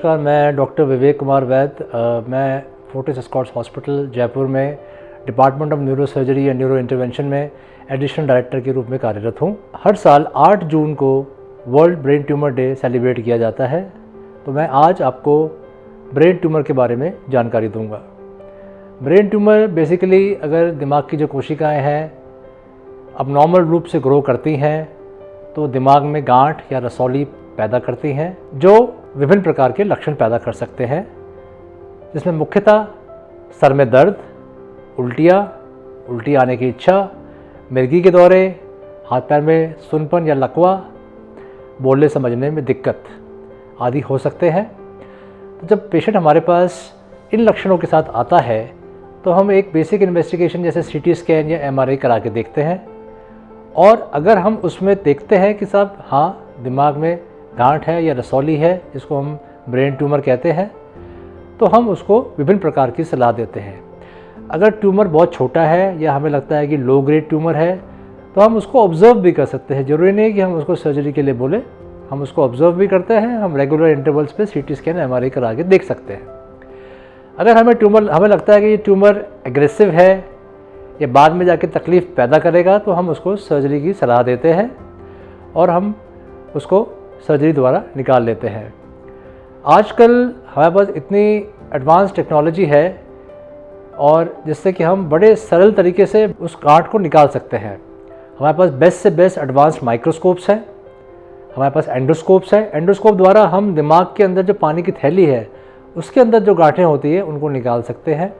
नमस्कार, मैं डॉक्टर विवेक कुमार वैद। मैं फोर्टिस एस्कॉर्ट्स हॉस्पिटल जयपुर में department of neuro surgery and neuro intervention में एडिशनल डायरेक्टर के रूप में कार्यरत हूँ। हर साल 8 जून को world brain tumour day celebrate किया जाता है, तो मैं आज आपको ब्रेन ट्यूमर के बारे में जानकारी दूंगा। ब्रेन ट्यूमर बेसिकली अगर दिमाग की जो कोशिकाएं हैं अब नॉर्मल रूप से ग्रो करती हैं तो दिमाग में गांठ या रसौली पैदा करती हैं, जो विभिन्न प्रकार के लक्षण पैदा कर सकते हैं, जिसमें मुख्यतः सर में दर्द, उल्टी आने की इच्छा, मिर्गी के दौरे, हाथ पैर में सुनपन या लकवा, बोलने समझने में दिक्कत आदि हो सकते हैं। तो जब पेशेंट हमारे पास इन लक्षणों के साथ आता है तो हम एक बेसिक इन्वेस्टिगेशन जैसे सीटी स्कैन या एमआरआई करा के देखते हैं, और अगर हम उसमें देखते हैं कि साहब हाँ दिमाग में गांठ है या रसौली है, जिसको हम ब्रेन ट्यूमर कहते हैं, तो हम उसको विभिन्न प्रकार की सलाह देते हैं। अगर ट्यूमर बहुत छोटा है या हमें लगता है कि लो ग्रेड ट्यूमर है तो हम उसको ऑब्जर्व भी कर सकते हैं। ज़रूरी नहीं कि हम उसको सर्जरी के लिए बोले, हम उसको ऑब्जर्व भी करते हैं। हम रेगुलर इंटरवल्स पे सीटी स्कैन एमआरआई करा के देख सकते हैं। अगर हमें लगता है कि ये ट्यूमर एग्रेसिव है या बाद में जाके तकलीफ़ पैदा करेगा तो हम उसको सर्जरी की सलाह देते हैं और हम उसको सर्जरी द्वारा निकाल लेते हैं। आजकल हमारे पास इतनी एडवांस टेक्नोलॉजी है और जिससे कि हम बड़े सरल तरीके से उस गांठ को निकाल सकते हैं। हमारे पास बेस्ट से बेस्ट एडवांस्ड माइक्रोस्कोप्स हैं, हमारे पास एंडोस्कोप्स हैं। एंडोस्कोप द्वारा हम दिमाग के अंदर जो पानी की थैली है उसके अंदर जो गांठें होती है उनको निकाल सकते हैं।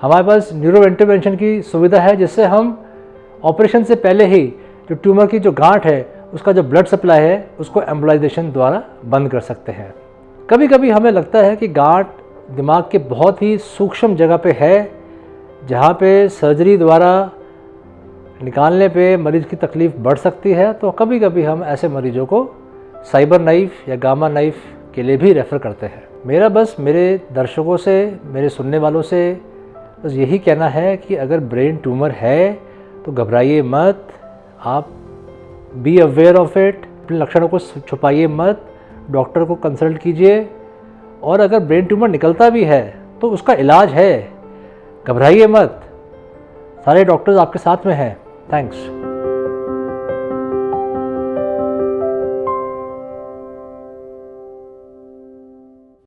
हमारे पास न्यूरो इंटरवेंशन की सुविधा है, जिससे हम ऑपरेशन से पहले ही जो ट्यूमर की जो गांठ है उसका जो ब्लड सप्लाई है उसको एम्बोलाइजेशन द्वारा बंद कर सकते हैं। कभी कभी हमें लगता है कि गांठ दिमाग के बहुत ही सूक्ष्म जगह पे है, जहाँ पे सर्जरी द्वारा निकालने पे मरीज़ की तकलीफ़ बढ़ सकती है। तो कभी कभी हम ऐसे मरीजों को साइबर नाइफ या गामा नाइफ के लिए भी रेफ़र करते हैं। मेरा बस मेरे दर्शकों से, मेरे सुनने वालों से बस यही कहना है कि अगर ब्रेन ट्यूमर है तो घबराइए मत, आप बी अवेयर ऑफ इट, अपने लक्षणों को छुपाइए मत, डॉक्टर को कंसल्ट कीजिए। और अगर ब्रेन ट्यूमर निकलता भी है तो उसका इलाज है, घबराइए मत, सारे डॉक्टर्स आपके साथ में हैं। थैंक्स।